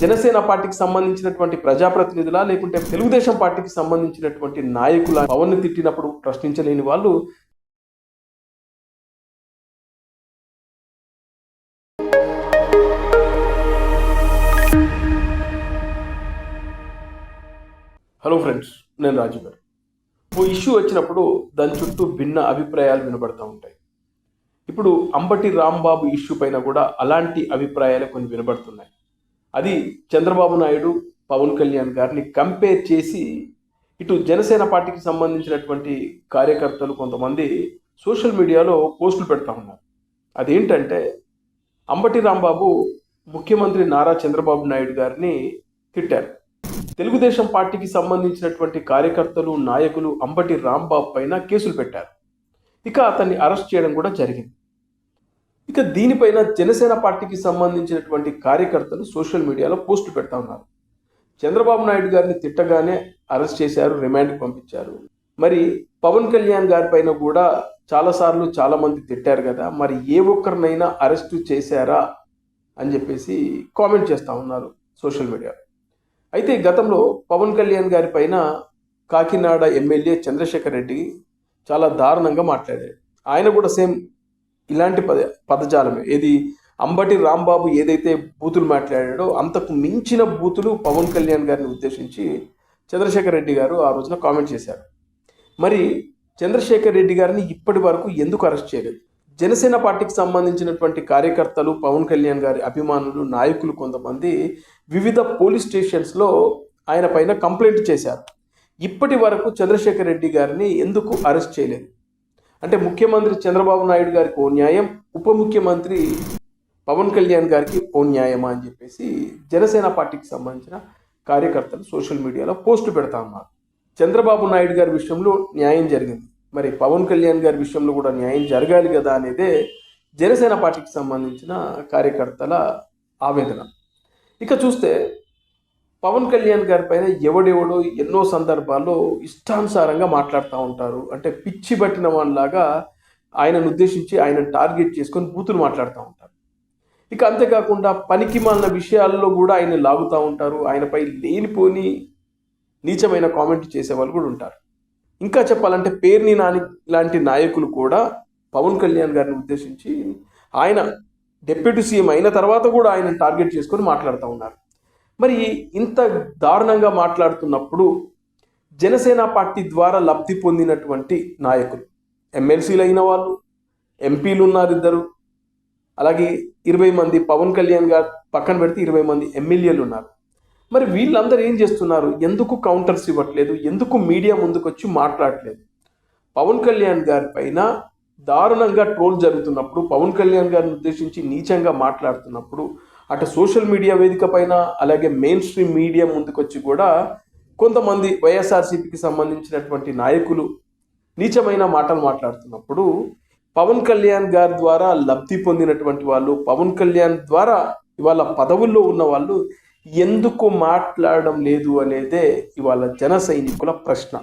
జనసేన పార్టీకి సంబంధించినటువంటి ప్రజాప్రతినిధులా లేకుంటే తెలుగుదేశం పార్టీకి సంబంధించినటువంటి నాయకుల పవన్ తిట్టినప్పుడు ప్రశ్నించలేని వాళ్ళు హలో ఫ్రెండ్స్, నేను రాజు గారు. ఓ ఇష్యూ వచ్చినప్పుడు దాని చుట్టూ భిన్న అభిప్రాయాలు వినబడుతూ ఉంటాయి. ఇప్పుడు అంబటి రాంబాబు ఇష్యూ పైన కూడా అలాంటి అభిప్రాయాలు కొన్ని వినబడుతున్నాయి. అది చంద్రబాబు నాయుడు పవన్ కళ్యాణ్ గారిని కంపేర్ చేసి ఇటు జనసేన పార్టీకి సంబంధించినటువంటి కార్యకర్తలు కొంతమంది సోషల్ మీడియాలో పోస్టులు పెడతా ఉన్నారు. అదేంటంటే అంబటి రాంబాబు ముఖ్యమంత్రి నారా చంద్రబాబు నాయుడు గారిని తిట్టారు. తెలుగుదేశం పార్టీకి సంబంధించినటువంటి కార్యకర్తలు నాయకులు అంబటి రాంబాబు పైన కేసులు పెట్టారు. ఇక అతన్ని అరెస్ట్ చేయడం కూడా జరిగింది. ఇక దీనిపైన జనసేన పార్టీకి సంబంధించినటువంటి కార్యకర్తలు సోషల్ మీడియాలో పోస్టులు పెడతా ఉన్నారు. చంద్రబాబు నాయుడు గారిని తిట్టగానే అరెస్ట్ చేశారు, రిమాండ్కి పంపించారు. మరి పవన్ కళ్యాణ్ గారి పైన కూడా చాలాసార్లు చాలామంది తిట్టారు కదా, మరి ఏ ఒక్కరినైనా అరెస్టు చేశారా అని చెప్పేసి కామెంట్ చేస్తూ ఉన్నారు సోషల్ మీడియా. అయితే గతంలో పవన్ కళ్యాణ్ గారి పైన కాకినాడ ఎమ్మెల్యే చంద్రశేఖర్ రెడ్డి చాలా దారుణంగా మాట్లాడారు. ఆయన కూడా సేమ్ ఇలాంటి పదజాలమే, ఏది అంబటి రాంబాబు ఏదైతే బూతులు మాట్లాడాడో అంతకు మించిన బూతులు పవన్ కళ్యాణ్ గారిని ఉద్దేశించి చంద్రశేఖర్ రెడ్డి గారు ఆ రోజున కామెంట్ చేశారు. మరి చంద్రశేఖర్ రెడ్డి గారిని ఇప్పటి వరకు ఎందుకు అరెస్ట్ చేయలేదు? జనసేన పార్టీకి సంబంధించినటువంటి కార్యకర్తలు, పవన్ కళ్యాణ్ గారి అభిమానులు, నాయకులు కొంతమంది వివిధ పోలీస్ స్టేషన్స్లో ఆయన పైన కంప్లైంట్ చేశారు. ఇప్పటి వరకు చంద్రశేఖర్ రెడ్డి గారిని ఎందుకు అరెస్ట్ చేయలేదు? అంటే ముఖ్యమంత్రి చంద్రబాబు నాయుడు గారికి ఓ న్యాయం, ఉప ముఖ్యమంత్రి పవన్ కళ్యాణ్ గారికి ఓ న్యాయమా అని చెప్పేసి జనసేన పార్టీకి సంబంధించిన కార్యకర్తలు సోషల్ మీడియాలో పోస్టు పెడతా ఉన్నారు. చంద్రబాబు నాయుడు గారి విషయంలో న్యాయం జరిగింది, మరి పవన్ కళ్యాణ్ గారి విషయంలో కూడా న్యాయం జరగాలి కదా అనేదే జనసేన పార్టీకి సంబంధించిన కార్యకర్తల ఆవేదన. ఇక చూస్తే పవన్ కళ్యాణ్ గారి పైన ఎవడెవడో ఎన్నో సందర్భాల్లో ఇష్టానుసారంగా మాట్లాడుతూ ఉంటారు. అంటే పిచ్చి పట్టిన వాళ్ళలాగా ఆయనను ఉద్దేశించి ఆయన టార్గెట్ చేసుకొని బూతులు మాట్లాడుతూ ఉంటారు. ఇక అంతేకాకుండా పనికి మాలిన విషయాల్లో కూడా ఆయన లాగుతూ ఉంటారు. ఆయనపై లేనిపోని నీచమైన కామెంట్ చేసేవాళ్ళు కూడా ఉంటారు. ఇంకా చెప్పాలంటే పేర్ని నాని లాంటి నాయకులు కూడా పవన్ కళ్యాణ్ గారిని ఉద్దేశించి ఆయన డిప్యూటీ సీఎం అయిన తర్వాత కూడా ఆయన టార్గెట్ చేసుకొని మాట్లాడుతూ ఉన్నారు. మరి ఇంత దారుణంగా మాట్లాడుతున్నప్పుడు జనసేన పార్టీ ద్వారా లబ్ధి పొందినటువంటి నాయకులు, ఎమ్మెల్సీలు అయిన వాళ్ళు, ఎంపీలు ఉన్నారు ఇద్దరు, అలాగే 20 మంది పవన్ కళ్యాణ్ గారు పక్కన పెడితే 20 మంది ఎమ్మెల్యేలు ఉన్నారు. మరి వీళ్ళందరూ ఏం చేస్తున్నారు? ఎందుకు కౌంటర్స్ ఇవ్వట్లేదు? ఎందుకు మీడియా ముందుకు వచ్చి మాట్లాడలేదు? పవన్ కళ్యాణ్ గారి పైన దారుణంగా ట్రోల్ జరుగుతున్నప్పుడు, పవన్ కళ్యాణ్ గారిని ఉద్దేశించి నీచంగా మాట్లాడుతున్నప్పుడు అటు సోషల్ మీడియా వేదిక పైన అలాగే మెయిన్ స్ట్రీమ్ మీడియా ముందుకు వచ్చి కూడా కొంతమంది వైఎస్ఆర్సీపీకి సంబంధించినటువంటి నాయకులు నీచమైన మాటలు మాట్లాడుతున్నప్పుడు పవన్ కళ్యాణ్ గారి ద్వారా లబ్ధి పొందినటువంటి వాళ్ళు, పవన్ కళ్యాణ్ ద్వారా ఇవాళ పదవుల్లో ఉన్న వాళ్ళు ఎందుకు మాట్లాడడం లేదు అనేదే ఇవాళ జన సైనికుల ప్రశ్న.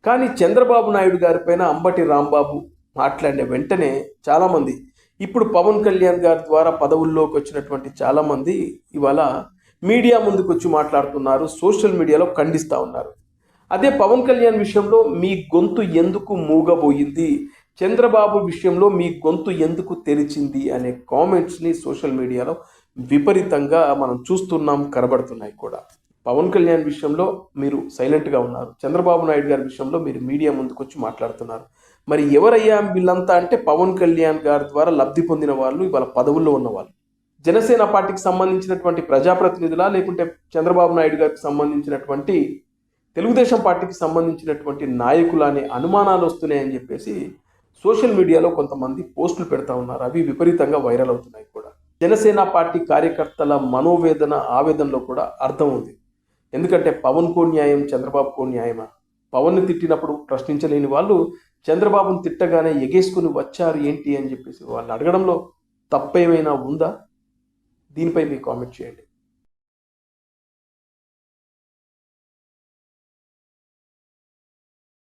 కానీ చంద్రబాబు నాయుడు గారి పైన అంబటి రాంబాబు మాట్లాడిన వెంటనే చాలామంది, ఇప్పుడు పవన్ కళ్యాణ్ గారి ద్వారా పదవుల్లోకి వచ్చినటువంటి చాలామంది ఇవాళ మీడియా ముందుకు వచ్చి మాట్లాడుతున్నారు, సోషల్ మీడియాలో ఖండిస్తూ ఉన్నారు. అదే పవన్ కళ్యాణ్ విషయంలో మీ గొంతు ఎందుకు మూగబోయింది, చంద్రబాబు విషయంలో మీ గొంతు ఎందుకు తెరిచింది అనే కామెంట్స్ని సోషల్ మీడియాలో విపరీతంగా మనం చూస్తున్నాం, కనబడుతున్నాయి కూడా. పవన్ కళ్యాణ్ విషయంలో మీరు సైలెంట్గా ఉన్నారు, చంద్రబాబు నాయుడు గారి విషయంలో మీరు మీడియా ముందుకు వచ్చి మాట్లాడుతున్నారు. మరి ఎవరయ్యా వీళ్ళంతా అంటే పవన్ కళ్యాణ్ గారి ద్వారా లబ్ధి పొందిన వాళ్ళు, ఇవాళ పదవుల్లో ఉన్నవాళ్ళు. జనసేన పార్టీకి సంబంధించినటువంటి ప్రజాప్రతినిధులా లేకుంటే చంద్రబాబు నాయుడు గారికి సంబంధించినటువంటి తెలుగుదేశం పార్టీకి సంబంధించినటువంటి నాయకులు అనే అనుమానాలు వస్తున్నాయని చెప్పేసి సోషల్ మీడియాలో కొంతమంది పోస్టులు పెడతా ఉన్నారు. అవి విపరీతంగా వైరల్ అవుతున్నాయి కూడా. జనసేన పార్టీ కార్యకర్తల మనోవేదన, ఆవేదనలో కూడా అర్థం ఉంది. ఎందుకంటే పవన్కో న్యాయం, చంద్రబాబుకో న్యాయమా? పవన్ని తిట్టినప్పుడు ప్రశ్నించలేని వాళ్ళు చంద్రబాబును తిట్టగానే ఎగేసుకుని వచ్చారు ఏంటి అని చెప్పేసి వాళ్ళు అడగడంలో తప్పేమైనా ఉందా? దీనిపై మీ కామెంట్ చేయండి.